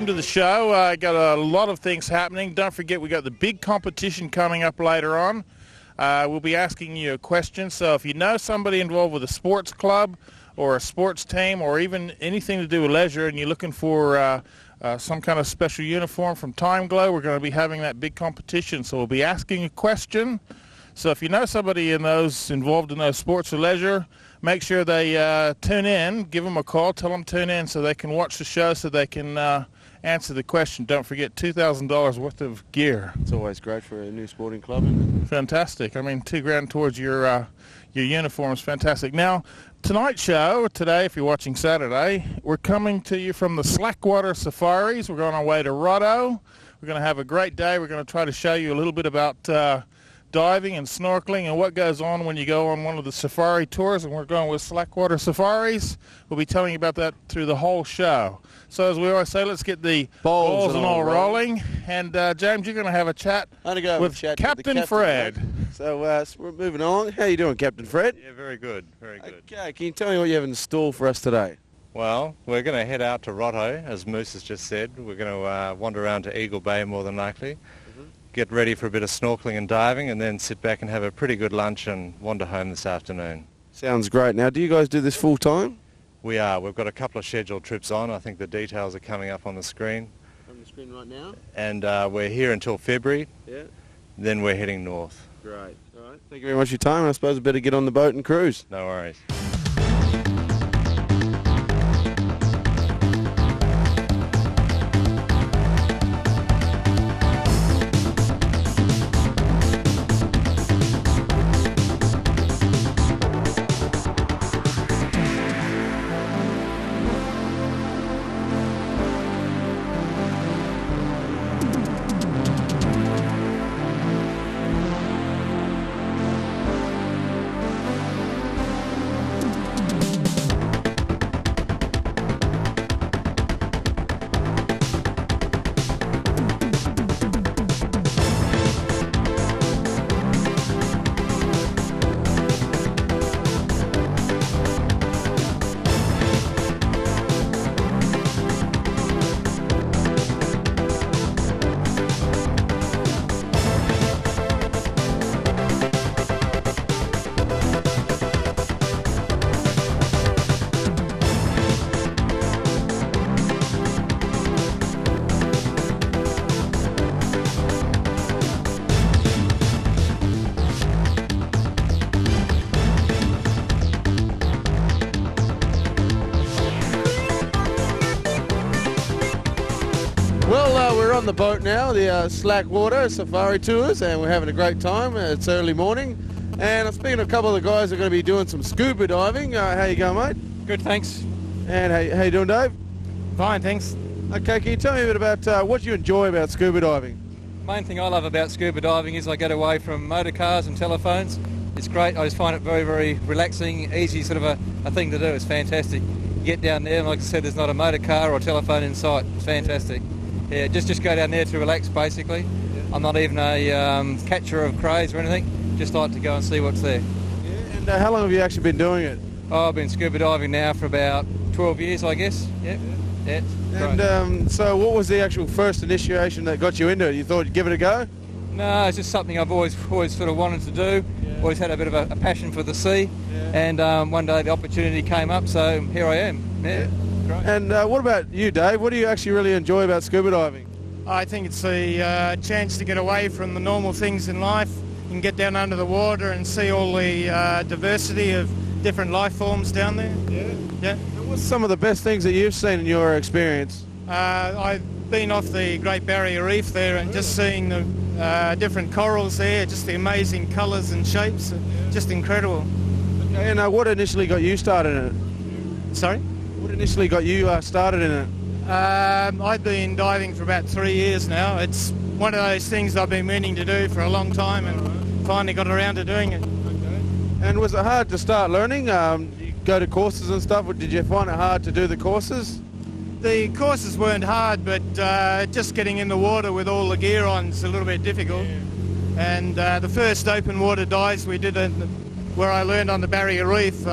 welcome to the show. I got a lot of things happening. Don't forget, we got the big competition coming up later on. We'll be asking you a question, so if you know somebody involved with a sports club or a sports team or even anything to do with leisure and you're looking for some kind of special uniform from Time Glow, we're going to be having that big competition, so we'll be asking a question. So if you know somebody involved in those sports or leisure, make sure they tune in, give them a call, tell them tune in so they can watch the show so they can answer the question. Don't forget, $2,000 worth of gear. It's always great for a new sporting club, isn't it? Fantastic. I mean, $2,000 towards your uniform is fantastic. Now, tonight's show, today, if you're watching Saturday, we're coming to you from the Slackwater Safaris. We're on our way to Rotto. We're going to have a great day. We're going to try to show you a little bit about diving and snorkeling and what goes on when you go on one of the safari tours, and we're going with Slackwater Safaris. We'll be telling you about that through the whole show. So as we always say, let's get the balls and all rolling. And James, you're going to have a chat with Captain Fred. So we're moving on. How you doing, Captain Fred? Yeah, very good, very good. Okay, can you tell me what you have in store for us today? Well, we're going to head out to Rotto, as Moose has just said. We're going to wander around to Eagle Bay more than likely. Get ready for a bit of snorkeling and diving, and then sit back and have a pretty good lunch and wander home this afternoon. Sounds great. Now, do you guys do this full time? We are. We've got a couple of scheduled trips on. I think the details are coming up on the screen. On the screen right now? And we're here until February. Yeah. Then we're heading north. Great. All right. Thank you very much for your time. I suppose we better get on the boat and cruise. No worries. We're on the boat now, the Slackwater Safari Tours, and we're having a great time. It's early morning, and I'm speaking to a couple of the guys who are going to be doing some scuba diving. How you going, mate? Good, thanks. And how you doing, Dave? Fine, thanks. Okay, can you tell me a bit about what you enjoy about scuba diving? Main thing I love about scuba diving is I get away from motor cars and telephones. It's great. I just find it very, very relaxing, easy sort of a thing to do. It's fantastic. You get down there, and like I said, there's not a motor car or telephone in sight. It's fantastic. Yeah, just go down there to relax, basically. Yeah. I'm not even a catcher of crays or anything. Just like to go and see what's there. Yeah. And how long have you actually been doing it? Oh, I've been scuba diving now for about 12 years, I guess. Yep. Yeah. And so what was the actual first initiation that got you into it? You thought you'd give it a go? No, it's just something I've always sort of wanted to do. Yeah. Always had a bit of a passion for the sea. Yeah. And one day the opportunity came up, so here I am. Yeah. Great. And what about you, Dave? What do you actually really enjoy about scuba diving? I think it's a chance to get away from the normal things in life. You can get down under the water and see all the diversity of different life forms down there. Yeah. Yeah. And what's some of the best things that you've seen in your experience? I've been off the Great Barrier Reef there and just seeing the different corals there, just the amazing colours and shapes, just incredible. Okay, and what initially got you started in it? Sorry? What initially got you started in it? I've been diving for about 3 years now. It's one of those things I've been meaning to do for a long time and finally got around to doing it. Okay. And was it hard to start learning? You go to courses and stuff, or did you find it hard to do the courses? The courses weren't hard, but just getting in the water with all the gear on is a little bit difficult. Yeah. And the first open water dives we did where I learned on the Barrier Reef,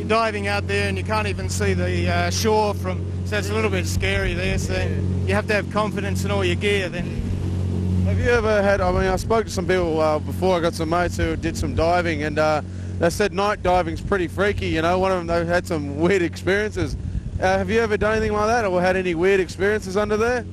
diving out there and you can't even see the shore from, so it's a little bit scary there. So you have to have confidence in all your gear then. Have you ever had, I mean, I spoke to some people before, I got some mates who did some diving, and they said night diving's pretty freaky, you know. One of them, they've had some weird experiences. Have you ever done anything like that, or had any weird experiences under there?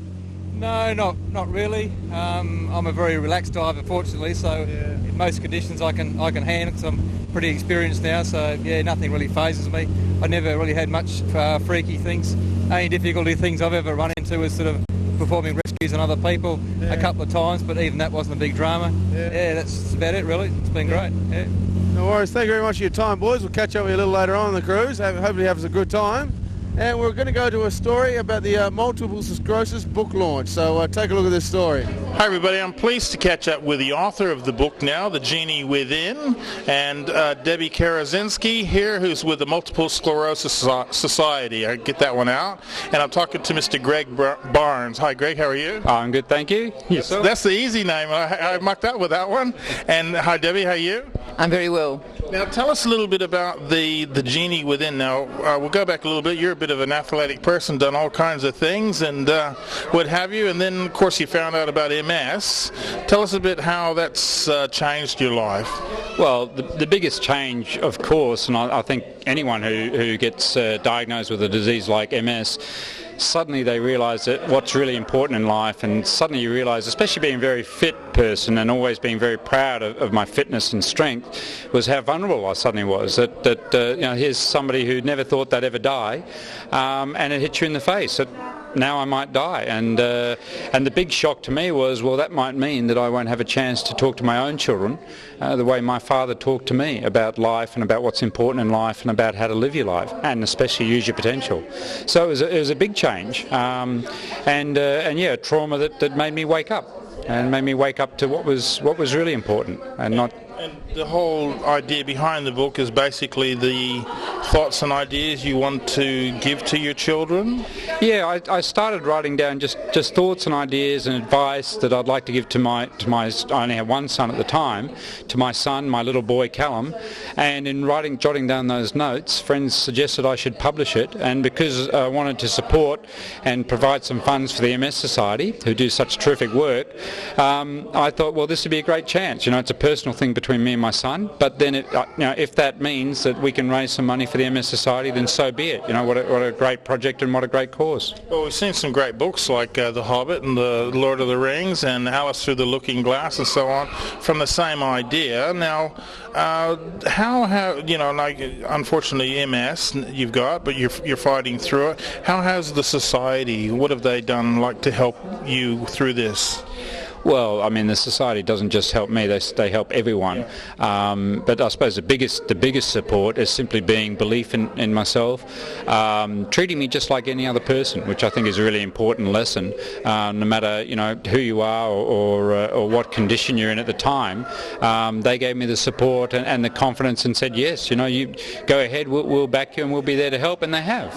No, not really. I'm a very relaxed diver, fortunately, so in most conditions I can handle, because I'm pretty experienced now, so yeah, nothing really phases me. I never really had much freaky things. Only difficulty things I've ever run into is sort of performing rescues on other people a couple of times, but even that wasn't a big drama. Yeah, that's about it really. It's been great. Yeah. No worries. Thank you very much for your time, boys. We'll catch up with you a little later on the cruise. Hopefully have us a good time. And we're going to go to a story about the multiple sclerosis book launch. So take a look at this story. Hi everybody, I'm pleased to catch up with the author of the book now, The Genie Within, and Debbie Karazinski here, who's with the Multiple Sclerosis Society. I get that one out. And I'm talking to Mr. Greg Barnes. Hi Greg, how are you? I'm good, thank you. Yourself? That's the easy name. I mucked up with that one. And hi Debbie, how are you? I'm very well. Now tell us a little bit about the Genie Within. Now we'll go back a little bit. You're a bit of an athletic person, done all kinds of things and what have you, and then of course you found out about MS. Tell us a bit how that's changed your life. Well, the biggest change, of course, and I think anyone who gets diagnosed with a disease like MS, suddenly they realise that what's really important in life, and suddenly you realise, especially being a very fit person and always being very proud of my fitness and strength, was how vulnerable I suddenly was. That you know, here's somebody who never thought they'd ever die, and it hits you in the face that now I might die. And the big shock to me was, well, that might mean that I won't have a chance to talk to my own children the way my father talked to me about life and about what's important in life and about how to live your life and especially use your potential. So it was a big change, and yeah, trauma that made me wake up and made me wake up to what was really important and not. And the whole idea behind the book is basically the thoughts and ideas you want to give to your children? Yeah, I started writing down just thoughts and ideas and advice that I'd like to give to my I only had one son at the time, to my son, my little boy Callum, and in jotting down those notes, friends suggested I should publish it, and because I wanted to support and provide some funds for the MS Society, who do such terrific work, I thought, well, this would be a great chance. You know, it's a personal thing between me and my son, but then if that means that we can raise some money for the MS Society, then so be it. You know, what a great project and what a great cause. Well, we've seen some great books like The Hobbit and The Lord of the Rings and Alice Through the Looking Glass and so on from the same idea. Now, how you know, like unfortunately MS you've got, but you're fighting through it. How has the society? What have they done like to help you through this? Well, I mean, the society doesn't just help me; they help everyone. But I suppose the biggest support is simply being belief in myself, treating me just like any other person, which I think is a really important lesson. No matter who you are or what condition you're in at the time, they gave me the support and the confidence and said, yes, you go ahead, we'll back you and we'll be there to help, and they have.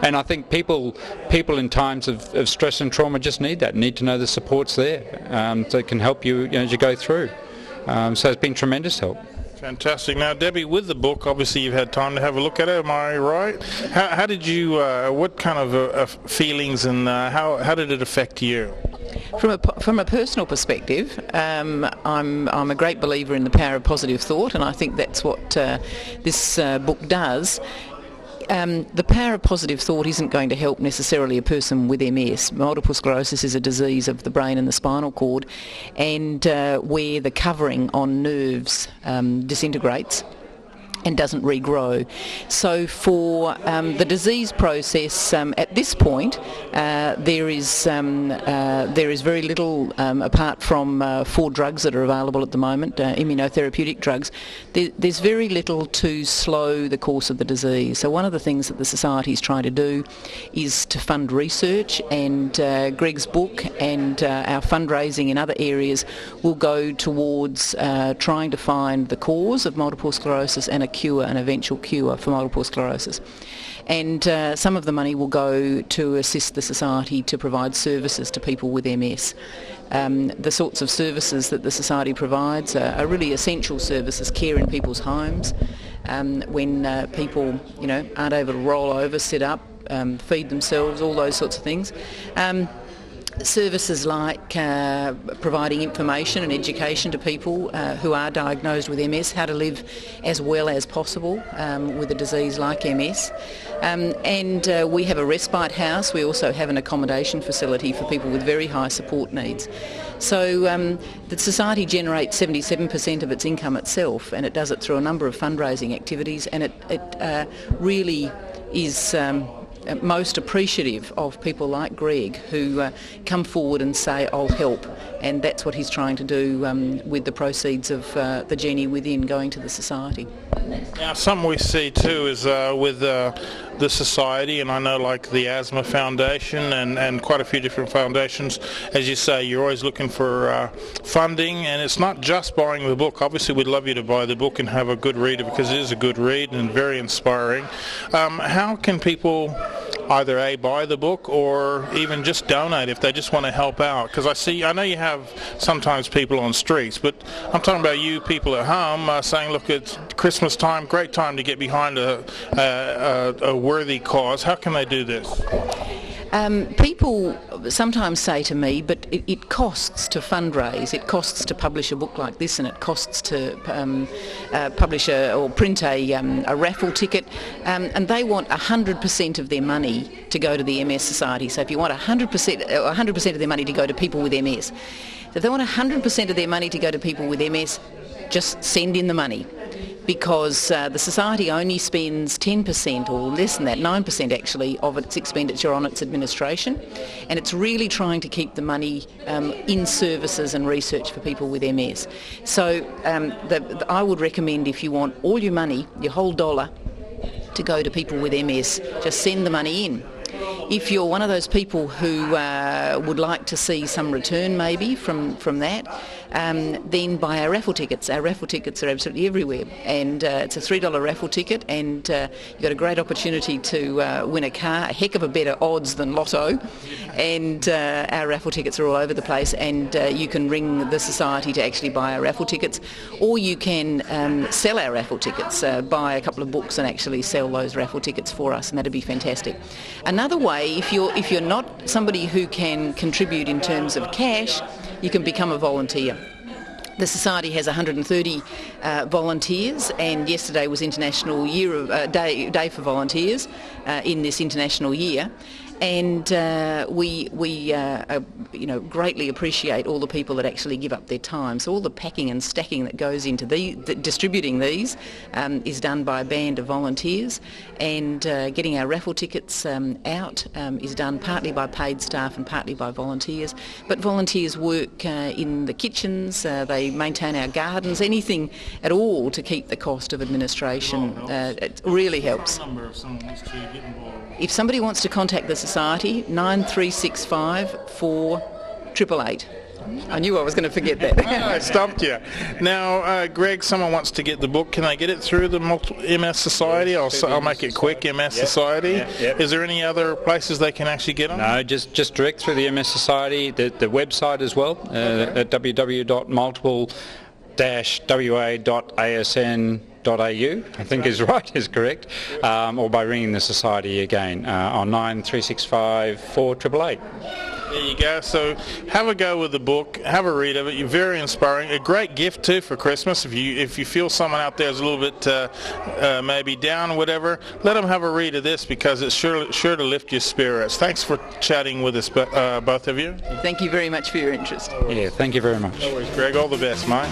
And I think people in times of stress and trauma just need to know the support's there. So it can help you as you go through. So it's been tremendous help. Fantastic. Now, Debbie, with the book, obviously you've had time to have a look at it. Am I right? How did you? What kind of feelings and how did it affect you? From a personal perspective, I'm a great believer in the power of positive thought, and I think that's what this book does. The power of positive thought isn't going to help necessarily a person with MS. Multiple sclerosis is a disease of the brain and the spinal cord, and where the covering on nerves disintegrates and doesn't regrow. So for the disease process at this point, there is very little apart from 4 drugs that are available at the moment, immunotherapeutic drugs. There's very little to slow the course of the disease. So one of the things that the Society is trying to do is to fund research, and Greg's book and our fundraising in other areas will go towards trying to find the cause of multiple sclerosis and an eventual cure for multiple sclerosis. And some of the money will go to assist the Society to provide services to people with MS. The sorts of services that the Society provides are really essential services: care in people's homes, when people, aren't able to roll over, sit up, feed themselves, all those sorts of things. Services like providing information and education to people who are diagnosed with MS, how to live as well as possible with a disease like MS. And we have a respite house. We also have an accommodation facility for people with very high support needs. So the Society generates 77% of its income itself, and it does it through a number of fundraising activities, and it really is most appreciative of people like Greg who come forward and say, I'll help, and that's what he's trying to do with the proceeds of the Genie Within going to the Society. Now, something we see too is with the Society, and I know like the Asthma Foundation and quite a few different foundations, as you say, you're always looking for funding, and it's not just buying the book. Obviously we'd love you to buy the book and have a good read, because it is a good read and very inspiring. How can people either buy the book or even just donate if they just want to help out? Because I know you have sometimes people on streets, but I'm talking about you people at home saying, look, it's Christmas time, great time to get behind a worthy cause. How can they do this? People sometimes say to me, but it costs to fundraise, it costs to publish a book like this, and it costs to publish or print a raffle ticket, and they want 100% of their money to go to the MS Society. So if you want 100% of their money to go to people with MS, if they want 100% of their money to go to people with MS, just send in the money. Because the Society only spends 10% or less than that, 9% actually, of its expenditure on its administration, and it's really trying to keep the money in services and research for people with MS. So I would recommend, if you want all your money, your whole dollar, to go to people with MS, just send the money in. If you're one of those people who would like to see some return maybe from that, then buy our raffle tickets. Our raffle tickets are absolutely everywhere, and it's a $3 raffle ticket, and you've got a great opportunity to win a car, a heck of a better odds than Lotto, and our raffle tickets are all over the place, and you can ring the Society to actually buy our raffle tickets, or you can sell our raffle tickets, buy a couple of books and actually sell those raffle tickets for us, and that'd be fantastic. Another way, if you're not somebody who can contribute in terms of cash, you can become a volunteer. The Society has 130 volunteers, and yesterday was International Day for Volunteers in this international year. And we greatly appreciate all the people that actually give up their time. So all the packing and stacking that goes into distributing these is done by a band of volunteers, and getting our raffle tickets out is done partly by paid staff and partly by volunteers. But volunteers work in the kitchens, they maintain our gardens, anything at all to keep the cost of administration. It really helps. If somebody wants to contact the Society, 9365 4888. I knew I was going to forget that. I stumped you. Now, Greg, someone wants to get the book. Can they get it through the MS Society? I'll make it quick, MS Society. Yep. Is there any other places they can actually get them? No, just direct through the MS Society, the website as well, at www.multiple-wa.asn.au, I think is correct, or by ringing the Society again on 9365 4888. There you go. So have a go with the book, have a read of it. You're very inspiring. A great gift too for Christmas. If you feel someone out there is a little bit maybe down or whatever, let them have a read of this, because it's sure to lift your spirits. Thanks for chatting with us, both of you. Thank you very much for your interest. Yeah, thank you very much. No worries, Greg. All the best, mate.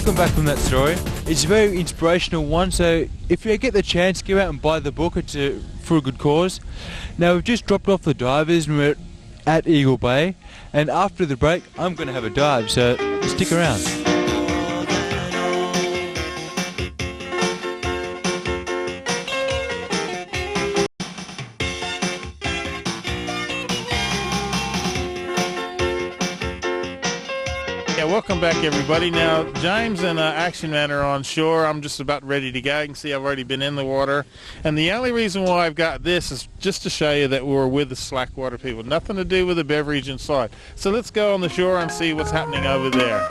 come back from that story. It's a very inspirational one, so if you get the chance, go out and buy the book. It's for a good cause. Now, we've just dropped off the divers and we're at Eagle Bay, and after the break, I'm going to have a dive, so stick around. Yeah, welcome back, everybody. Now, James and Action Man are on shore. I'm just about ready to go. You can see I've already been in the water. And the only reason why I've got this is just to show you that we're with the Slackwater people. Nothing to do with the beverage inside. So let's go on the shore and see what's happening over there.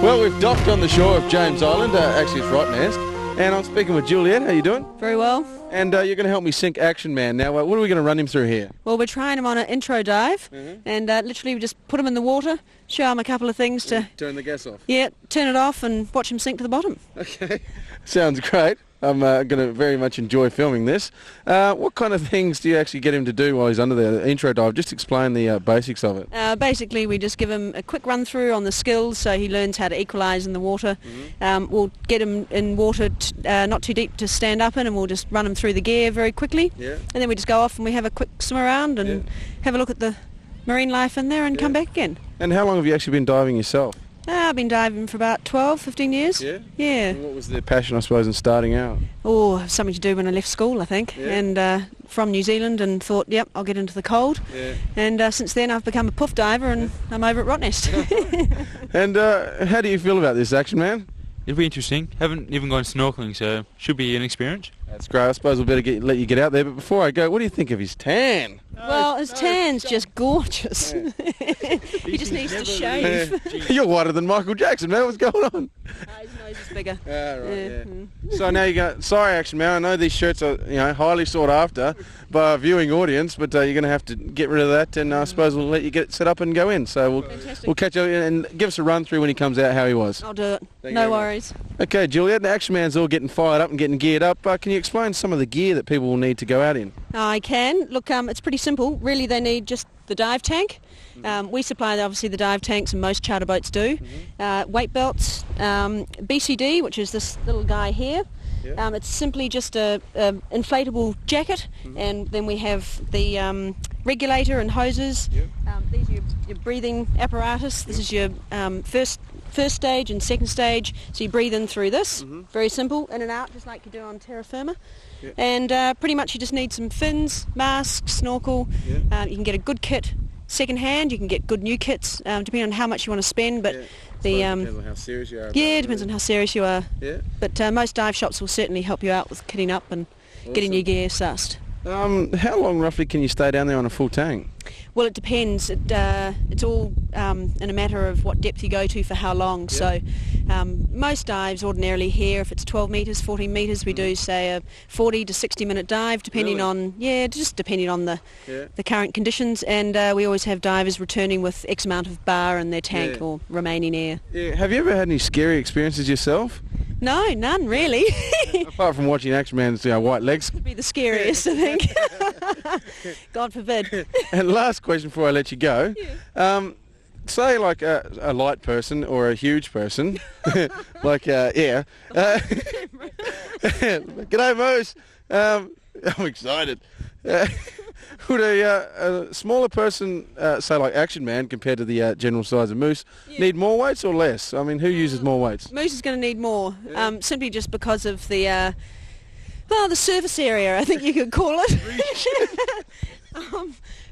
Well, we've docked on the shore of James Island. Actually, it's Rottnest. And I'm speaking with Juliet. How you doing? Very well. And you're going to help me sink Action Man. Now, what are we going to run him through here? Well, we're trying him on an intro dive, and literally we just put him in the water, show him a couple of things to... Turn the gas off. Yeah, turn it off and watch him sink to the bottom. Okay. Sounds great. I'm going to very much enjoy filming this. What kind of things do you actually get him to do while he's under there? The intro dive, just explain the basics of it. Basically, we just give him a quick run through on the skills so he learns how to equalise in the water. We'll get him in water not too deep to stand up in, and we'll just run him through the gear very quickly. Yeah. And then we just go off and we have a quick swim around and have a look at the marine life in there and come back again. And how long have you actually been diving yourself? I've been diving for about 12, 15 years. Yeah? Yeah. And what was the passion, I suppose, in starting out? Oh, something to do when I left school, I think. Yeah. And from New Zealand, and thought, yep, I'll get into the cold. Yeah. And since then I've become a puff diver, and I'm over at Rottnest. And how do you feel about this, Action Man? It'll be interesting. Haven't even gone snorkeling, so should be an experience. That's great. I suppose we'll better let you get out there. But before I go, what do you think of his tan? Well, his tan's just gorgeous. He just needs to shave. You're whiter than Michael Jackson, man. What's going on? His nose is bigger. So now you go. Sorry, Action Man. I know these shirts are highly sought after by our viewing audience, but you're going to have to get rid of that, and I suppose we'll let you get it set up and go in. So we'll catch up and give us a run through when he comes out how he was. I'll do it. No worries. Okay, Juliet. The Action Man's all getting fired up and getting geared up. Can you explain some of the gear that people will need to go out in? I can. Look, it's pretty simple. Really, they need just the dive tank. We supply, obviously, the dive tanks, and most charter boats do. Weight belts, BCD, which is this little guy here. It's simply just a inflatable jacket, and then we have the regulator and hoses. These are your breathing apparatus. This is your first stage and second stage. So you breathe in through this. Very simple, in and out, just like you do on terra firma. And pretty much you just need some fins, mask, snorkel. You can get a good kit second hand. You can get good new kits, depending on how much you want to spend. But depends on how serious you are. Yeah, depends on how serious you are. But most dive shops will certainly help you out with kitting up and getting your gear sussed. How long roughly can you stay down there on a full tank? Well, it depends. It's all in a matter of what depth you go to for how long. So most dives ordinarily here, if it's 12 metres, 14 metres, we do say a 40 to 60 minute dive, depending on the current conditions. And we always have divers returning with X amount of bar in their tank or remaining air. Have you ever had any scary experiences yourself? No, none really. Apart from watching Action Man's white legs. Could be the scariest, I think. God forbid. And last question before I let you go. Say like a light person or a huge person, like G'day Moose. I'm excited. Would a smaller person, say like Action Man, compared to the general size of Moose, need more weights or less? I mean, who uses more weights? Moose is going to need more, simply just because of the surface area, I think you could call it.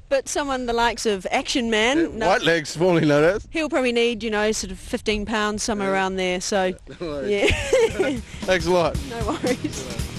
But someone the likes of Action Man, White legs, small, you know that. he'll probably need, sort of 15 pounds, somewhere around there. So, yeah. Thanks a lot. No worries.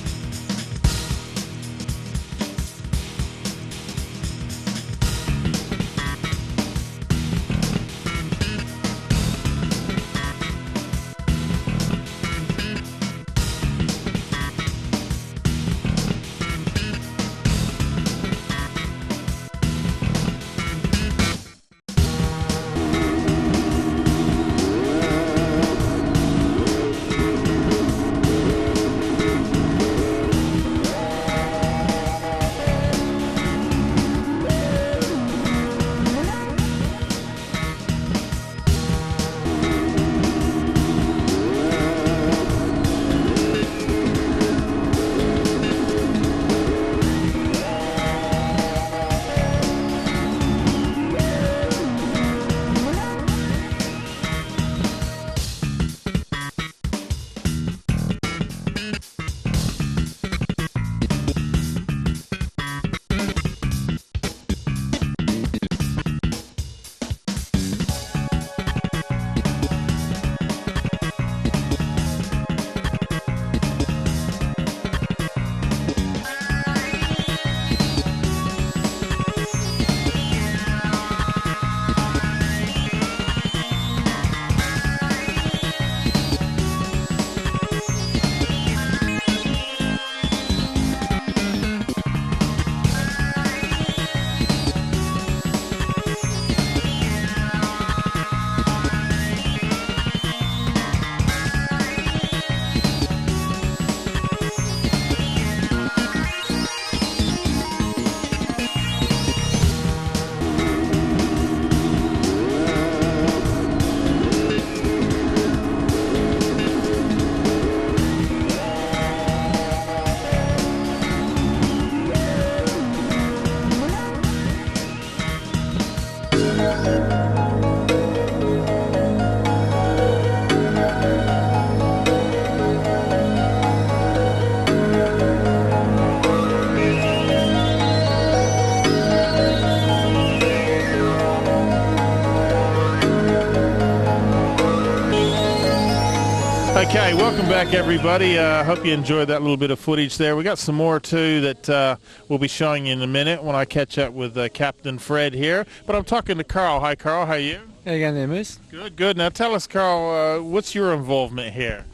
Okay, welcome back, everybody. I hope you enjoyed that little bit of footage there. We got some more, too, that we'll be showing you in a minute when I catch up with Captain Fred here. But I'm talking to Carl. Hi, Carl. How are you? How you going there, Moose? Good, good. Now, tell us, Carl, what's your involvement here?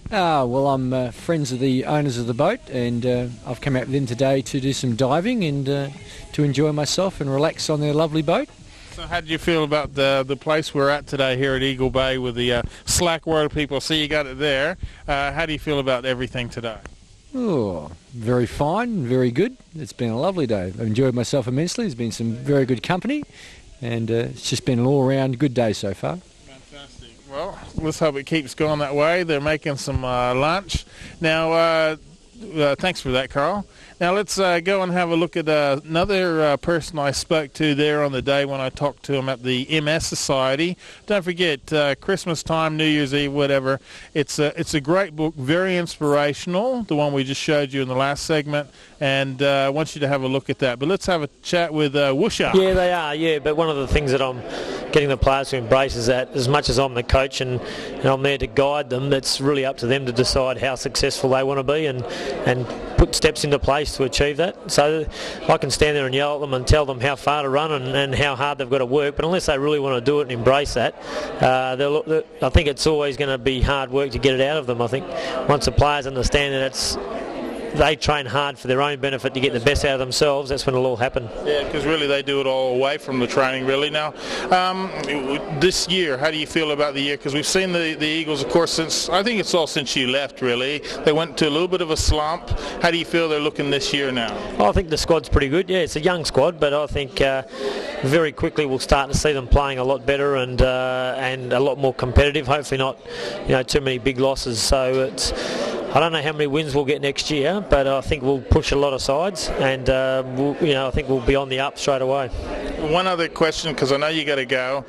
Well, I'm friends of the owners of the boat, and I've come out with them today to do some diving and to enjoy myself and relax on their lovely boat. So how did you feel about the place we're at today here at Eagle Bay with the Slackwater people? See, you got it there. How do you feel about everything today? Oh, very fine, very good. It's been a lovely day. I've enjoyed myself immensely. There's been some very good company, and it's just been an all-round good day so far. Fantastic. Well, let's hope it keeps going that way. They're making some lunch. Now, thanks for that, Carl. Now let's go and have a look at another person I spoke to there on the day when I talked to him at the MS Society. Don't forget, Christmas time, New Year's Eve, whatever. It's a great book, very inspirational, the one we just showed you in the last segment, and I want you to have a look at that. But let's have a chat with Woosha. Yeah, they are, yeah, but one of the things that I'm getting the players to embrace is that as much as I'm the coach and I'm there to guide them, it's really up to them to decide how successful they want to be and put steps into place to achieve that. So I can stand there and yell at them and tell them how far to run and how hard they've got to work, but unless they really want to do it and embrace that, I think it's always going to be hard work to get it out of them. I think once the players understand that they train hard for their own benefit to get the best out of themselves, that's when it'll all happen. Yeah, because really they do it all away from the training, really. Now, this year, how do you feel about the year? Because we've seen the Eagles, of course, since you left, really. They went to a little bit of a slump. How do you feel they're looking this year now? I think the squad's pretty good. Yeah, it's a young squad, but I think very quickly we'll start to see them playing a lot better and a lot more competitive. Hopefully not, too many big losses. So I don't know how many wins we'll get next year, but I think we'll push a lot of sides, and I think we'll be on the up straight away. One other question, because I know you got to go.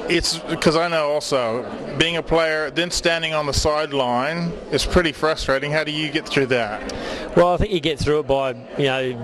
It's because I know also being a player, then standing on the sideline is pretty frustrating. How do you get through that? Well, I think you get through it by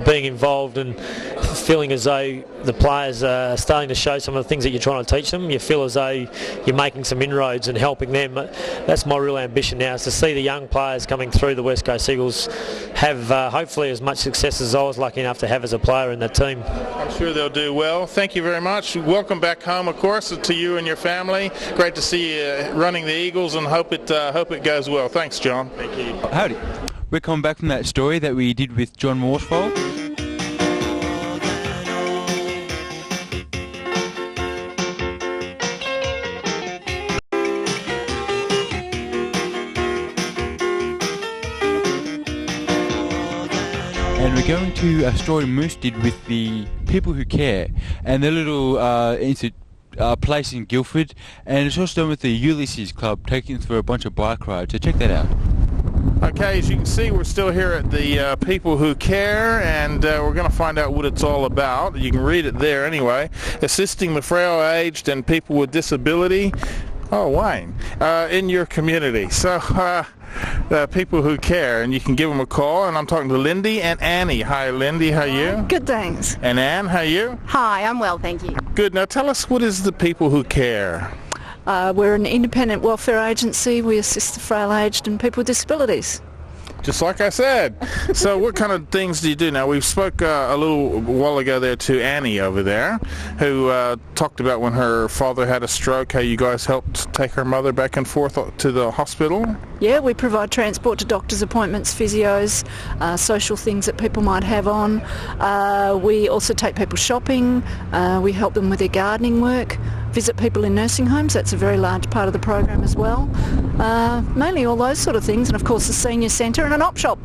being involved and feeling as though the players are starting to show some of the things that you're trying to teach them. You feel as though you're making some inroads and helping them. That's my real ambition now, is to see the young players coming through the West Coast Eagles have hopefully as much success as I was lucky enough to have as a player in that team. I'm sure they'll do well. Thank you very much. Welcome back home, of course, to you and your family. Great to see you running the Eagles, and hope it goes well. Thanks, John. Thank you. Howdy. We're coming back from that story that we did with John Morsfold. And we're going to a story Moose did with the People Who Care and their little place in Guildford, and it's also done with the Ulysses Club, taking them through a bunch of bike rides, so check that out. Okay, as you can see, we're still here at the People Who Care, and we're going to find out what it's all about. You can read it there anyway. Assisting the frail-aged and people with disability. Oh, Wayne, in your community. So, People Who Care, and you can give them a call, and I'm talking to Lindy and Annie. Hi, Lindy, how are you? Good, thanks. And Anne, how are you? Hi, I'm well, thank you. Good. Now tell us, what is the People Who Care? We're an independent welfare agency. We assist the frail-aged and people with disabilities. Just like I said. So what kind of things do you do? Now, we spoke a little while ago there to Annie over there, who talked about when her father had a stroke, how you guys helped take her mother back and forth to the hospital. Yeah, we provide transport to doctor's appointments, physios, social things that people might have on. We also take people shopping. We help them with their gardening work. Visit people in nursing homes, that's a very large part of the program as well. Mainly all those sort of things, and of course the senior centre and an op shop.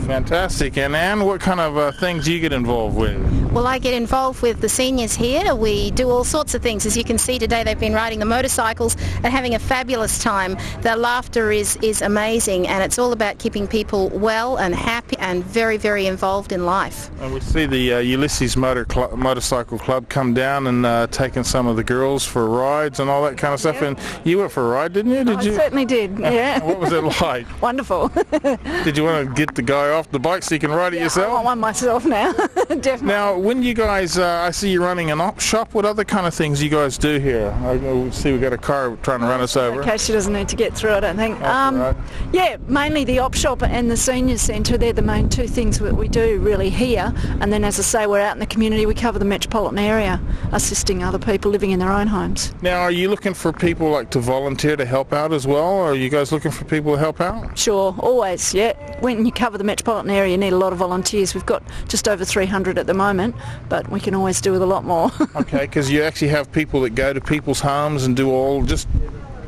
Fantastic. And Anne, what kind of things do you get involved with? Well, I get involved with the seniors here. We do all sorts of things. As you can see today, they've been riding the motorcycles and having a fabulous time. Their laughter is amazing, and it's all about keeping people well and happy and very, very involved in life. And we see the Ulysses Motorcycle Club come down and taking some of the girls for rides and all that kind of stuff. And you went for a ride, didn't you? I certainly did, yeah. What was it like? Wonderful. Did you want to get the guy off the bike so you can ride it yourself? I want one myself now, definitely. Now, when you guys, I see you running an op shop, what other kind of things you guys do here? I see we got a car trying to run us over. Okay, she doesn't need to get through, I don't think. Right. Yeah, mainly the op shop and the senior centre, they're the main two things that we do really here. And then, as I say, we're out in the community, we cover the metropolitan area, assisting other people living in their own homes. Now, are you looking for people like to volunteer to help out as well, or are you guys looking for people to help out? Sure, always, yeah. When you cover the metropolitan area, you need a lot of volunteers. We've got just over 300 at the moment, but we can always do with a lot more. Okay, because you actually have people that go to people's homes and do all, just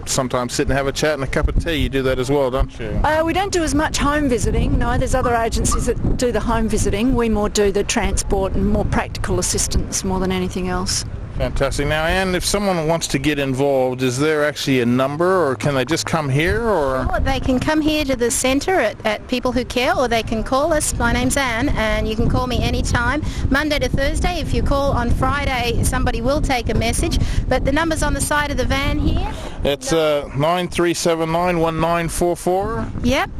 sometimes sit and have a chat and a cup of tea. You do that as well, don't you? We don't do as much home visiting. No, there's other agencies that do the home visiting. We more do the transport and more practical assistance more than anything else. Fantastic. Now, Anne, if someone wants to get involved, is there actually a number, or can they just come here? Or they can come here to the centre at People Who Care, or they can call us. My name's Anne, and you can call me anytime, Monday to Thursday. If you call on Friday, somebody will take a message. But the number's on the side of the van here. It's 93791944. Yep.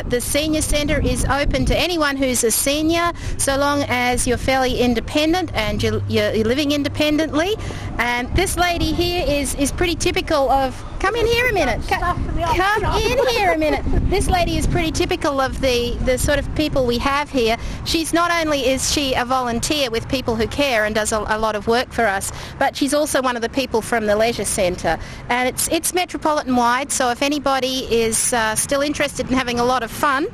The senior centre is open to anyone who's a senior, so long as you're fairly independent and you're living independently. And this lady here is pretty typical of... Come in here a minute. Come in here a minute. This lady is pretty typical of the sort of people we have here. She's not only is she a volunteer with People Who Care and does a lot of work for us, but she's also one of the people from the leisure centre. And it's metropolitan wide, so if anybody is still interested in having a lot of fun,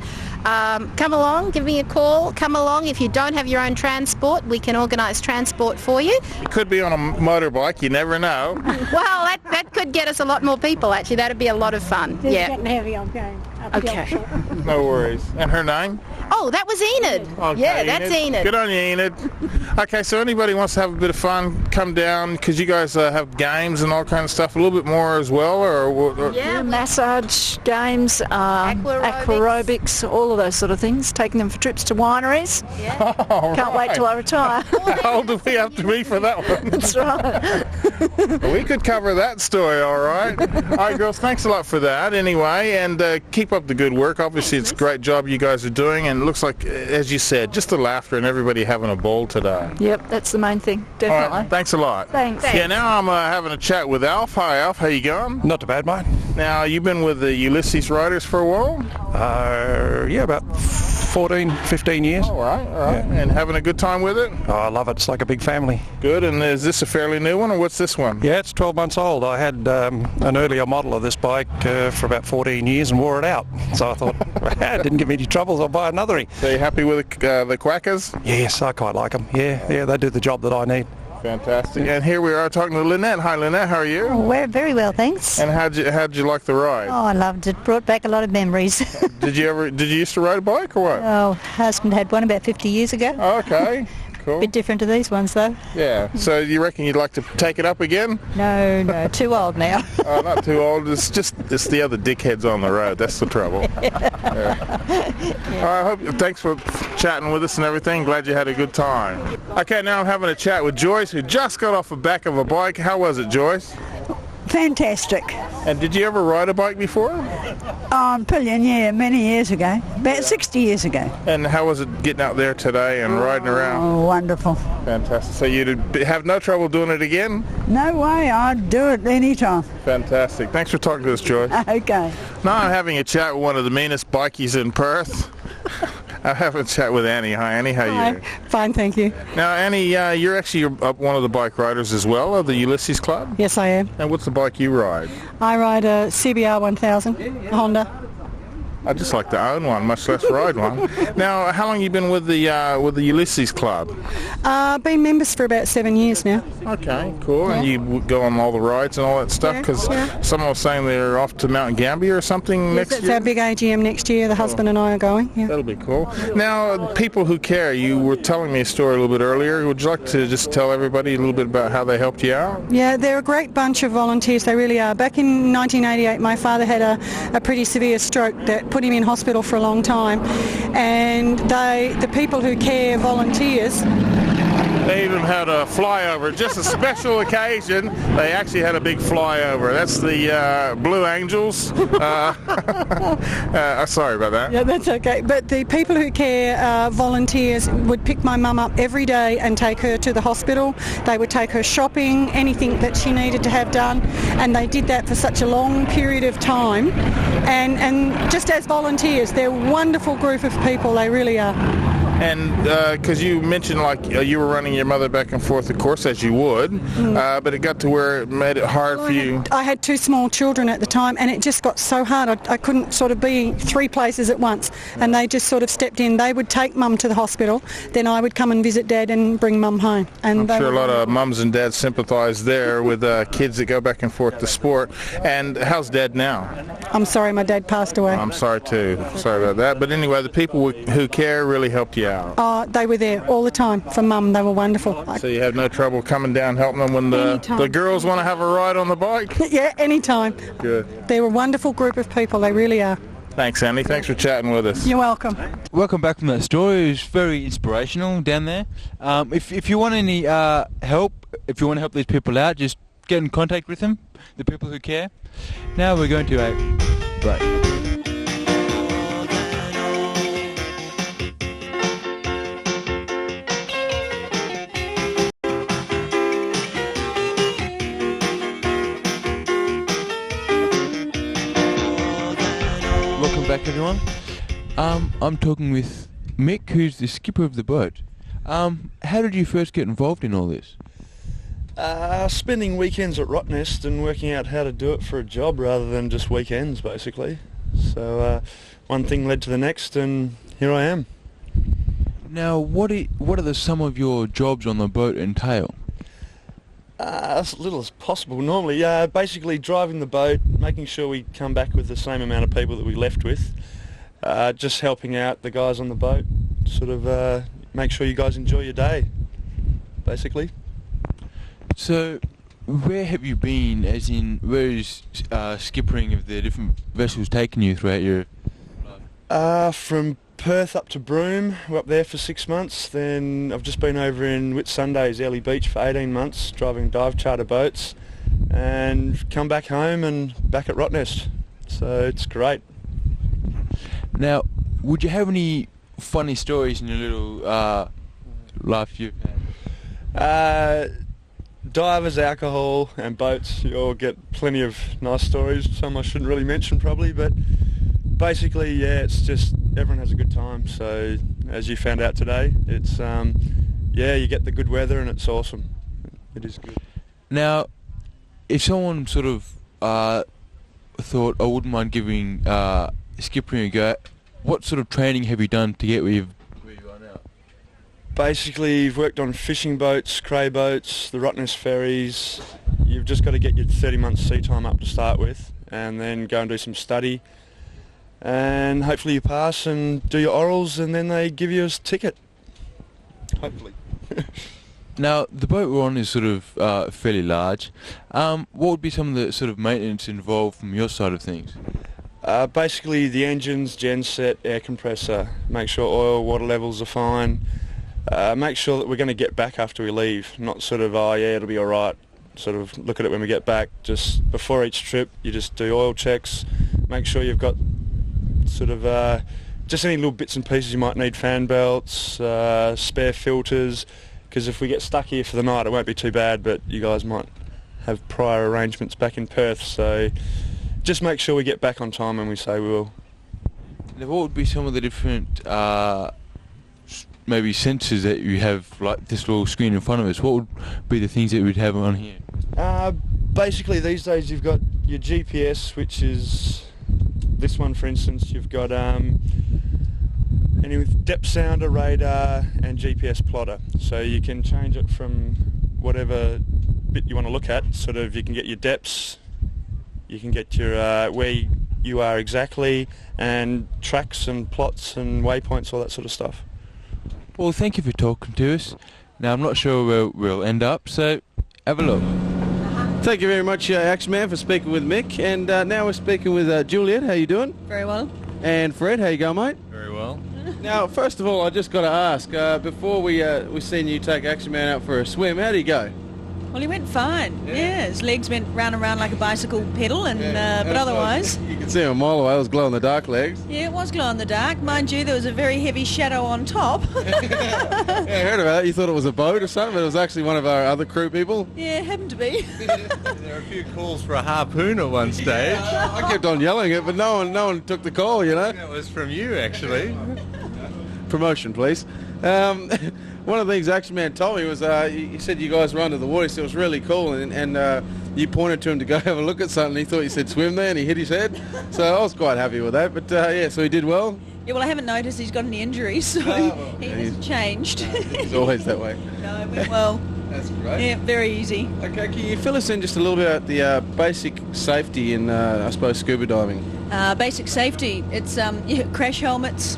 come along, give me a call, come along. If you don't have your own transport, we can organise transport for you. It could be on a motorbike, you never know. Well, that could get us a lot more people, actually. That'd be a lot of fun. It's getting heavy, I'm going. Okay. No worries. And her name? Oh, that was Enid. Okay, Yeah, that's Enid. Good on you, Enid. Okay, so anybody wants to have a bit of fun, come down, because you guys have games and all kind of stuff, a little bit more as well, or Yeah, massage, games, aquarobics, all of those sort of things. Taking them for trips to wineries. Yeah. Can't wait till I retire. How old do we have to be for that one? That's right. We could cover that story, all right. All right, girls, thanks a lot for that anyway, and keep up the good work. Obviously, it's a great job you guys are doing, and it looks like, as you said, just the laughter and everybody having a ball today. Yep, that's the main thing, definitely. All right, thanks a lot. Thanks. Yeah, now I'm having a chat with Alf. Hi, Alf. How you going? Not too bad, mate. Now, you've been with the Ulysses Riders for a while? Yeah, about 14, 15 years. All right. And having a good time with it? Oh, I love it. It's like a big family. Good. And is this a fairly new one, or what's this one? Yeah, it's 12 months old. I had an earlier model of this bike for about 14 years and wore it out. So I thought, it didn't give me any troubles. I'll buy another. So you happy with the Quackers? Yes, I quite like them. Yeah, they do the job that I need. Fantastic. And here we are talking to Lynette. Hi, Lynette. How are you? Oh, we're very well, thanks. And how'd you like the ride? Oh, I loved it. Brought back a lot of memories. Did you used to ride a bike or what? Oh, husband had one about 50 years ago. Oh, okay. Cool. Bit different to these ones, though. Yeah. So you reckon you'd like to take it up again? No, too old now. Oh, not too old. It's the other dickheads on the road. That's the trouble. Yeah. Thanks for chatting with us and everything. Glad you had a good time. Okay, now I'm having a chat with Joyce, who just got off the back of a bike. How was it, Joyce? Fantastic. And did you ever ride a bike before? Pillion, yeah, many years ago. About 60 years ago. And how was it getting out there today and riding around? Oh, wonderful. Fantastic. So you'd have no trouble doing it again? No way, I'd do it any time. Fantastic. Thanks for talking to us, Joyce. Okay. Now I'm having a chat with one of the meanest bikies in Perth. I'm having a chat with Annie. Hi, Annie. How are you? Fine, thank you. Now, Annie, you're actually one of the bike riders as well of the Ulysses Club? Yes, I am. And what's the bike you ride? I ride a CBR 1000, a Honda. I just like to own one, much less ride one. Now, how long have you been with the Ulysses Club? Been members for about 7 years now. Okay, cool. Yeah. And you go on all the rides and all that stuff? Because someone was saying they're off to Mount Gambier or something next year? It's our big AGM next year. The husband and I are going. Yeah. That'll be cool. Now, people who care, you were telling me a story a little bit earlier. Would you like to just tell everybody a little bit about how they helped you out? Yeah, they're a great bunch of volunteers. They really are. Back in 1988, my father had a pretty severe stroke that put him in hospital for a long time, and the people who care volunteers. They even had a flyover, just a special occasion. They actually had a big flyover. That's the Blue Angels. Sorry about that. Yeah, that's okay. But the people who care volunteers would pick my mum up every day and take her to the hospital. They would take her shopping, anything that she needed to have done, and they did that for such a long period of time. And just as volunteers, they're a wonderful group of people. They really are. And because you mentioned you were running your mother back and forth, of course, as you would, but it got to where it made it hard for you. I had 2 small children at the time, and it just got so hard. I couldn't sort of be 3 places at once, and they just sort of stepped in. They would take Mum to the hospital, then I would come and visit Dad and bring Mum home. And I'm sure a lot of mums and dads sympathise there with kids that go back and forth to sport. And how's Dad now? I'm sorry, my dad passed away. I'm sorry too. Sorry about that. But anyway, the people who care really helped you out. They were there all the time for Mum. They were wonderful. So you had no trouble coming down helping them when the girls want to have a ride on the bike? Yeah, anytime. Good. They're a wonderful group of people. They really are. Thanks, Annie. Thanks for chatting with us. You're welcome. Welcome back from that story. It was very inspirational down there. If you want any help, if you want to help these people out, just get in contact with them, the people who care. Now we're going to a break. Welcome back, everyone. I'm talking with Mick, who's the skipper of the boat. How did you first get involved in all this? Spending weekends at Rottnest and working out how to do it for a job rather than just weekends, basically. So one thing led to the next, and here I am. Now, what are some of your jobs on the boat entail? As little as possible normally. Basically driving the boat, making sure we come back with the same amount of people that we left with. Just helping out the guys on the boat, sort of make sure you guys enjoy your day, basically. So, where have you been, as in, where is skippering of the different vessels taken you throughout your life? From Perth up to Broome, we're up there for 6 months. Then I've just been over in Whitsundays, Early Beach for 18 months, driving dive charter boats, and come back home and back at Rottnest. So it's great. Now, would you have any funny stories in your little life you've had? Divers, alcohol and boats, you all get plenty of nice stories. Some I shouldn't really mention probably, but basically, yeah, it's just everyone has a good time. So as you found out today, it's yeah, you get the good weather and it's awesome. It is good. Now, if someone sort of thought, I wouldn't mind giving skippering a go, what sort of training have you done to get where you are now? Basically, you've worked on fishing boats, cray boats, the Rottnest ferries. You've just got to get your 30 months sea time up to start with, and then go and do some study. And hopefully you pass and do your orals, and then they give you a ticket. Hopefully. Now, the boat we're on is sort of fairly large. What would be some of the sort of maintenance involved from your side of things? Basically the engines, genset, air compressor, make sure oil, water levels are fine. Make sure that we're going to get back after we leave, not sort of, oh yeah, it'll be alright. Sort of look at it when we get back. Just before each trip, you just do oil checks, make sure you've got sort of just any little bits and pieces you might need, fan belts, spare filters, because if we get stuck here for the night it won't be too bad, but you guys might have prior arrangements back in Perth, so just make sure we get back on time when we say we will. Now, what would be some of the different maybe sensors that you have, like this little screen in front of us? What would be the things that we'd have on here? Basically these days you've got your GPS, which is this one for instance. You've got any depth sounder, radar and GPS plotter, so you can change it from whatever bit you want to look at. Sort of you can get your depths, you can get your where you are exactly, and tracks and plots and waypoints, all that sort of stuff. Well, thank you for talking to us. Now, I'm not sure where we'll end up, so have a look. Thank you very much, Axeman, for speaking with Mick. And now we're speaking with Juliet. How you doing? Very well. And Fred, how you going, mate? Very well. Now, first of all, I just got to ask, before we seen you take Axeman out for a swim, how did he go? Well, he went fine. Yeah, his legs went round and round like a bicycle pedal, and but otherwise... You can see him a mile away, those glow-in-the-dark legs. Yeah, it was glow-in-the-dark. Mind you, there was a very heavy shadow on top. Yeah, I heard about it. You thought it was a boat or something, but it was actually one of our other crew people. Yeah, it happened to be. There were a few calls for a harpoon at one stage. I kept on yelling it, but no one took the call, you know. That was from you, actually. Promotion, please. One of the things Axeman told me was he said you guys were under the water, so it was really cool, and you pointed to him to go have a look at something. He thought you said swim there, and he hit his head. So I was quite happy with that. But yeah, so he did well. Yeah, well, I haven't noticed he's got any injuries, so he hasn't changed. He's always that way. No, it went well. That's great. Yeah, very easy. Okay, can you fill us in just a little bit about the basic safety in, I suppose, scuba diving? Basic safety, it's crash helmets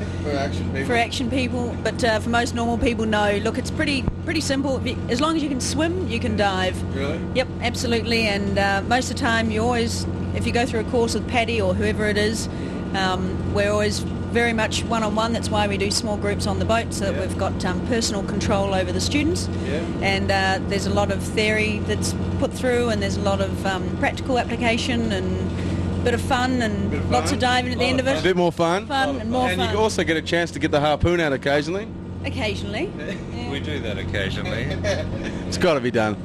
for action people. But for most normal people, no. Look, it's pretty simple. As long as you can swim, you can dive. Really? Yep, absolutely. And most of the time, you always, if you go through a course with Paddy or whoever it is, we're always very much one-on-one. That's why we do small groups on the boat, so that we've got personal control over the students. Yeah. And there's a lot of theory that's put through, and there's a lot of practical application and a bit of fun and lots of diving at the end of it. A bit more fun. And more fun. And you also get a chance to get the harpoon out occasionally. Occasionally. Yeah. We do that occasionally. It's got to be done.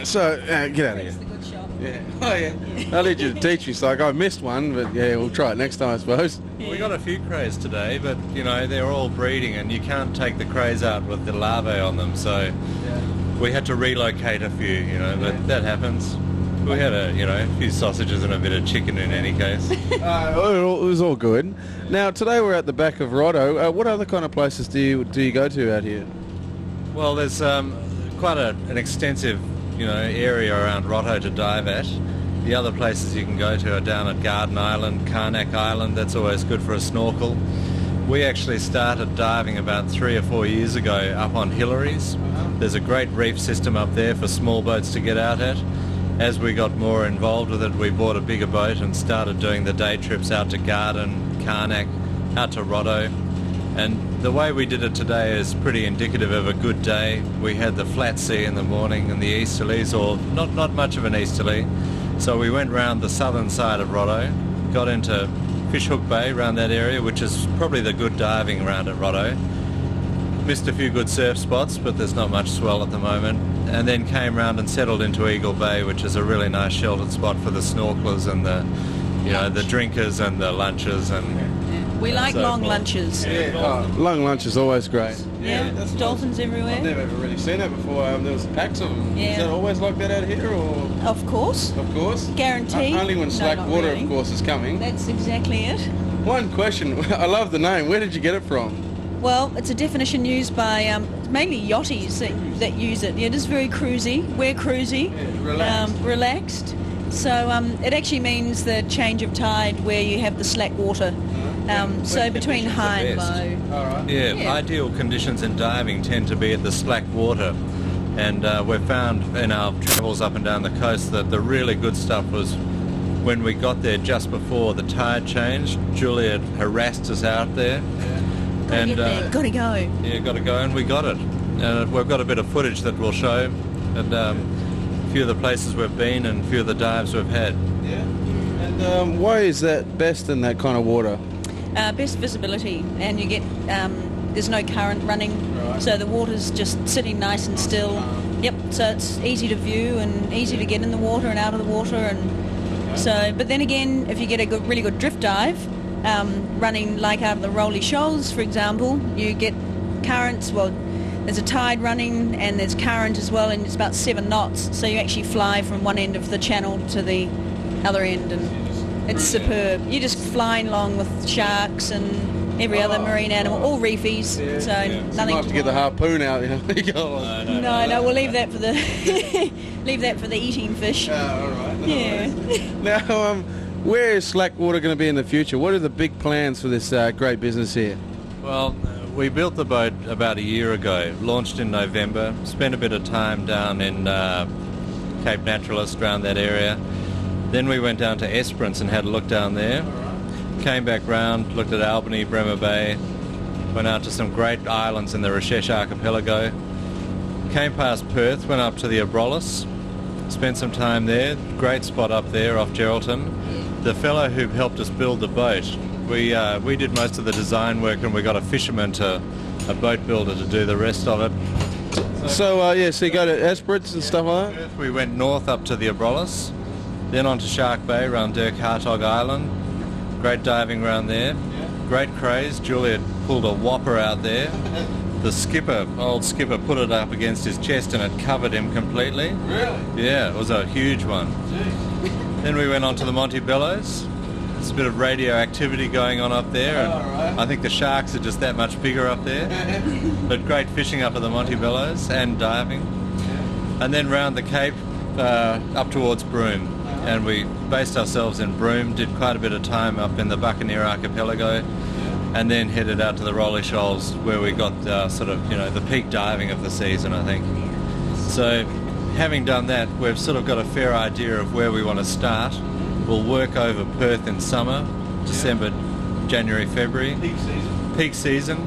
So, get out of here. Yeah. Oh, yeah. I need you to teach me. So I missed one, but yeah, we'll try it next time, I suppose. We got a few crays today, but you know they're all breeding, and you can't take the crays out with the larvae on them. So we had to relocate a few, but that happens. We had a few sausages and a bit of chicken in any case. It was all good. Now today we're at the back of Rotto. What other kind of places do you go to out here? Well, there's quite an extensive, area around Rotto to dive at. The other places you can go to are down at Garden Island, Karnak Island. That's always good for a snorkel. We actually started diving about 3 or 4 years ago up on Hillary's. There's a great reef system up there for small boats to get out at. As we got more involved with it, we bought a bigger boat and started doing the day trips out to Garden, Karnak, out to Rotto. And the way we did it today is pretty indicative of a good day. We had the flat sea in the morning and the easterlies, or not much of an easterly. So we went round the southern side of Rotto, got into Fishhook Bay around that area, which is probably the good diving around at Rotto. Missed a few good surf spots, but there's not much swell at the moment. And then came round and settled into Eagle Bay, which is a really nice sheltered spot for the snorkelers and the drinkers and the lunches and We like so long forth. lunches. Long lunch is always great. Yeah, dolphins everywhere. I've never really seen that before. There was packs of them. Yeah. Is that always like that out here, or? Of course. Of course. Guaranteed. Only when No, Slackwater, not really. of course, is coming. That's exactly it. One question. I love the name. Where did you get it from? Well, it's a definition used by mainly yachties that use it. Yeah, it is very cruisy. We're cruisy. Relaxed. So it actually means the change of tide where you have the slack water. So between high and low. Yeah, ideal conditions in diving tend to be at the slack water. And we've found in our travels up and down the coast that the really good stuff was when we got there just before the tide changed. Julia harassed us out there. Gotta go. Yeah, got to go, and we got it. And we've got a bit of footage that we'll show, and a few of the places we've been and a few of the dives we've had. Yeah. And why is that best in that kind of water? Best visibility, and you get there's no current running, so the water's just sitting nice and still. Yep. So it's easy to view and easy to get in the water and out of the water, and so. But then again, if you get a really good drift dive. Running like out of the Rolly Shoals, for example, you get currents. Well, there's a tide running and there's current as well, and it's about 7 knots. So you actually fly from one end of the channel to the other end, and it's superb. You're just flying along with sharks and every other marine animal, all reefies. So nothing. You have to get the harpoon out, No, we'll leave that for the eating fish. All right. Yeah. Now, where is Slackwater going to be in the future? What are the big plans for this great business here? Well, we built the boat about a year ago, launched in November, spent a bit of time down in Cape Naturalist, around that area. Then we went down to Esperance and had a look down there. Came back round, looked at Albany, Bremer Bay, went out to some great islands in the Recheche Archipelago. Came past Perth, went up to the Abrolhos, spent some time there. Great spot up there off Geraldton. The fellow who helped us build the boat, we did most of the design work, and we got a boat builder to do the rest of it. So you go to Esperance and stuff like that? We went north up to the Abrolhos, then on to Shark Bay around Dirk Hartog Island. Great diving around there. Great craze. Juliet pulled a whopper out there. The old skipper, put it up against his chest and it covered him completely. Really? Yeah, it was a huge one. Then we went on to the Montebellos. There's a bit of radioactivity going on up there, and I think the sharks are just that much bigger up there. But great fishing up at the Montebellos and diving. And then round the Cape up towards Broome. And we based ourselves in Broome, did quite a bit of time up in the Buccaneer Archipelago, and then headed out to the Rolly Shoals where we got the peak diving of the season, I think. So having done that, we've sort of got a fair idea of where we want to start. We'll work over Perth in summer, December, January, February. Peak season.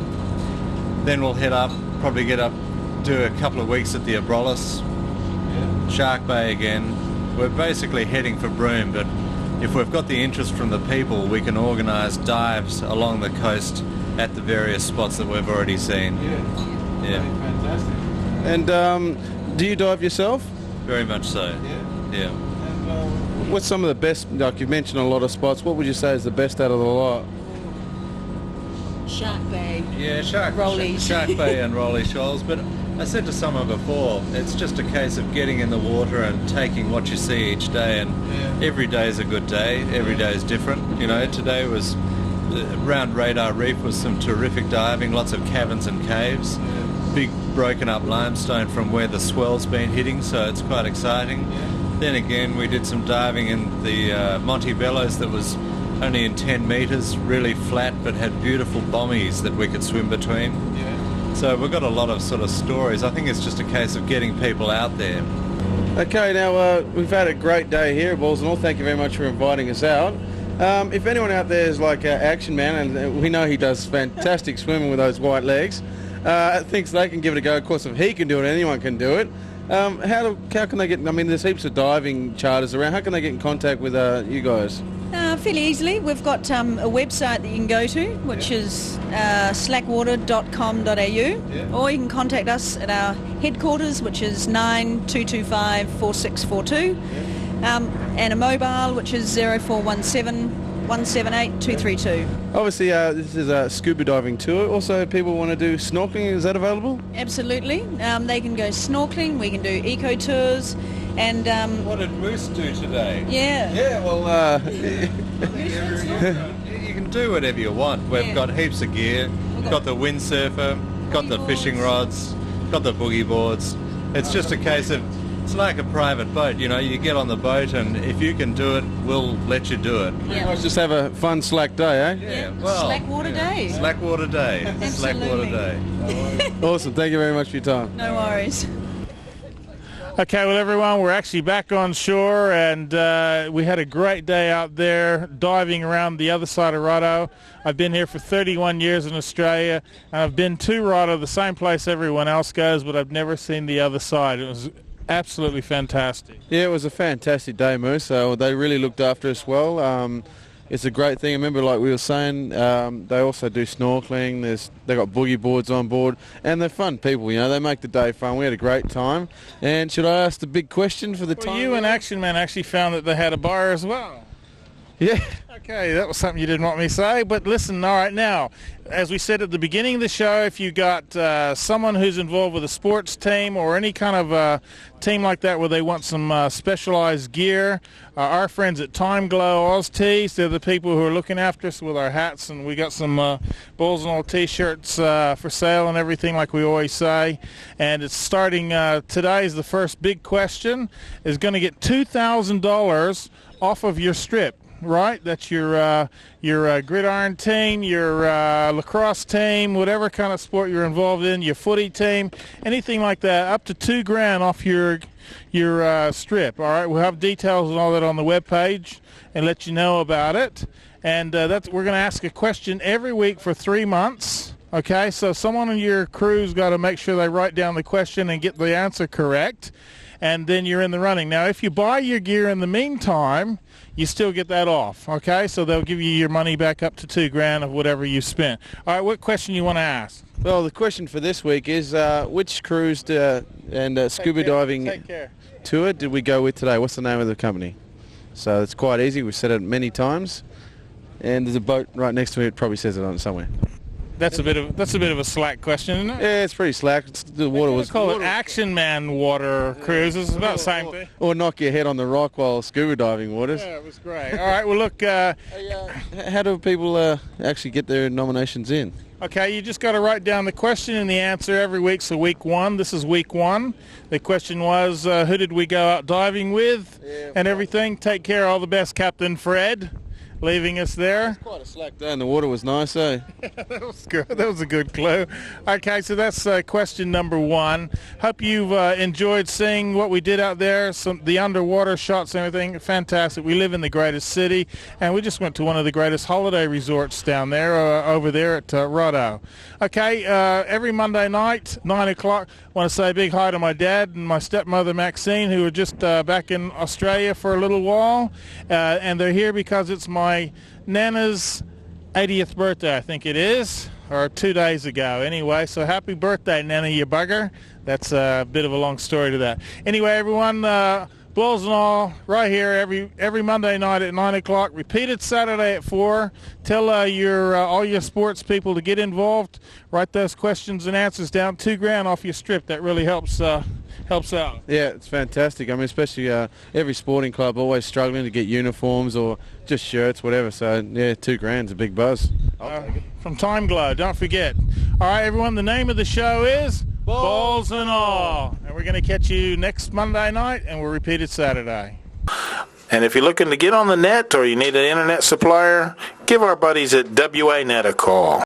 Then we'll head up, probably get up, do a couple of weeks at the Abrolhos, Shark Bay again. We're basically heading for Broome, but if we've got the interest from the people, we can organise dives along the coast at the various spots that we've already seen. Yeah. Fantastic. And do you dive yourself? Very much so. Yeah. What's some of the best, like you've mentioned a lot of spots, what would you say is the best out of the lot? Shark Bay. Yeah, Shark Bay and Rolly Shoals, but I said to someone before, it's just a case of getting in the water and taking what you see each day, and every day is a good day, every day is different. Today was around Radar Reef was some terrific diving, lots of caverns and caves. big broken up limestone from where the swell's been hitting, so it's quite exciting. Then again, we did some diving in the Montebello's that was only in 10 metres, really flat, but had beautiful bommies that we could swim between. So we've got a lot of sort of stories. I think it's just a case of getting people out there. Okay, now we've had a great day here at Balls and All. Thank you very much for inviting us out. If anyone out there is like Action Man, and we know he does fantastic swimming with those white legs, thinks they can give it a go. Of course, if he can do it, anyone can do it. How can they get, I mean, there's heaps of diving charters around. How can they get in contact with you guys? Fairly easily. We've got a website that you can go to, which is slackwater.com.au, or you can contact us at our headquarters, which is 9225 4642, and a mobile, which is 0417 178 232. Obviously, this is a scuba diving tour. Also, people want to do snorkeling. Is that available? Absolutely. They can go snorkeling. We can do eco tours. And what did Moose do today? Yeah, well, you can do whatever you want. We've got heaps of gear. We've got the windsurfer, got the fishing rods, got the boogie boards. It's just a case of, it's like a private boat, you know, you get on the boat and if you can do it, we'll let you do it. Let's just have a fun slack day, eh? Yeah, well, Slackwater Day. Slackwater Day. Slackwater Day. Awesome, thank you very much for your time. No worries. Okay, well, everyone, we're actually back on shore, and we had a great day out there diving around the other side of Rotto. I've been here for 31 years in Australia, and I've been to Rotto, the same place everyone else goes, but I've never seen the other side. It was absolutely fantastic. Yeah, it was a fantastic day, Moose. So they really looked after us well. It's a great thing. I remember, like we were saying, they also do snorkeling. They got boogie boards on board, and they're fun people. You know, they make the day fun. We had a great time. And should I ask the big question for the time? You and Action Man actually found that they had a bar as well. Yeah. Okay, that was something you didn't want me to say, but listen, all right, now, as we said at the beginning of the show, if you got someone who's involved with a sports team or any kind of team like that where they want some specialized gear, our friends at Time Glow Oz Tees, they're the people who are looking after us with our hats, and we got some Balls and All t-shirts for sale and everything, like we always say, and it's starting, today is the first big question, is going to get $2,000 off of your strip. Right, that's your gridiron team, your lacrosse team, whatever kind of sport you're involved in, your footy team, anything like that, up to $2,000 off your strip. All right, we'll have details and all that on the webpage and let you know about it. And we're going to ask a question every week for 3 months. Okay, so someone on your crew's got to make sure they write down the question and get the answer correct, and then you're in the running. Now, if you buy your gear in the meantime, you still get that off, okay? So they'll give you your money back up to $2,000 of whatever you spent. All right, what question you want to ask? Well, the question for this week is which cruise and scuba diving tour did we go with today? What's the name of the company? So it's quite easy. We've said it many times. And there's a boat right next to me. It probably says it on it somewhere. That's a bit of a slack question, isn't it? Yeah, it's pretty slack. The water was. Call it Action Man water cruises. It's about the same thing. Or knock your head on the rock while scuba diving waters. Yeah, it was great. All right, well look. How do people actually get their nominations in? Okay, you just got to write down the question and the answer every week. So week 1, this is week 1. The question was, who did we go out diving with, and everything. Take care. All the best, Captain Fred. Leaving us there. It's quite a slack day and the water was nice, eh? That was good. That was a good clue. Okay, so that's question number 1. Hope you've enjoyed seeing what we did out there, the underwater shots and everything. Fantastic. We live in the greatest city, and we just went to one of the greatest holiday resorts down there, over there at Rotto. Okay, every Monday night, 9 o'clock, I want to say a big hi to my dad and my stepmother Maxine, who are just back in Australia for a little while, and they're here because it's my Nana's 80th birthday, I think it is, or 2 days ago. Anyway, so happy birthday, Nana, you bugger. That's a bit of a long story to that. Anyway, everyone, Balls and All, right here every Monday night at 9 o'clock. Repeated Saturday at 4. Tell all your sports people to get involved. Write those questions and answers down. $2,000 off your strip. That really helps out. Yeah, it's fantastic. I mean, especially every sporting club always struggling to get uniforms or just shirts, whatever. So yeah, $2,000's a big buzz. From Time Glow, don't forget. All right, everyone. The name of the show is balls and all. And we're going to catch you next Monday night, and we'll repeat it Saturday. And if you're looking to get on the net or you need an internet supplier, give our buddies at WA Net a call.